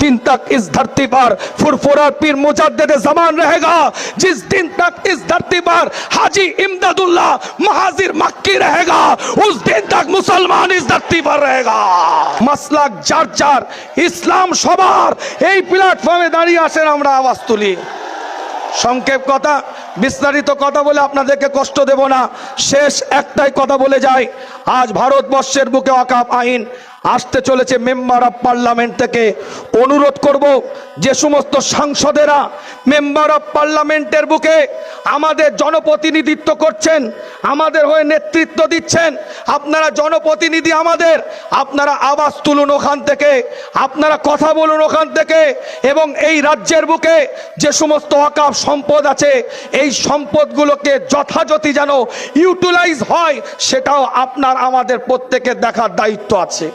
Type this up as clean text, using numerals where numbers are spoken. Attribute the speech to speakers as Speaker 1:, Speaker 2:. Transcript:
Speaker 1: दिन तक इस धरती पर फुरफुरा पीर मुजद्दिद ज़मान रहेगा, जिस दिन तक इस धरती पर हाजी इमदादुल्लाह महाजिर मक्की रहेगा, उस दिन तक मुसलमान इस धरती पर रहेगा। মাসলাক যার যার, ইসলাম সবার। এই প্ল্যাটফর্মে দাঁড়িয়ে আসেন, আমরা আওয়াজ তুলি। সংক্ষেপ কথা, বিস্তারিত কথা বলে আপনাদেরকে কষ্ট দেব না। শেষ একটাই কথা বলে যাই, আজ ভারতবর্ষের বুকে ওয়াকফ আইন আসতে চলেছে। মেম্বার অফ পার্লামেন্ট থেকে অনুরোধ করব, যে সমস্ত সাংসদেরা মেম্বার অফ পার্লামেন্টের বুকে আমাদের জনপ্রতিনিধিত্ব করছেন, আমাদের হয়ে নেতৃত্ব দিচ্ছেন, আপনারা জনপ্রতিনিধি আমাদের, আপনারা আওয়াজ তুলুন ওখান থেকে, আপনারা কথা বলুন ওখান থেকে, এবং এই রাজ্যের বুকে যে সমস্ত ওয়াকফ সম্পদ আছে, এই সম্পদগুলোকে যথাযথি যেন ইউটিলাইজ হয়, সেটাও আপনার আমাদের প্রত্যেকের দেখার দায়িত্ব আছে।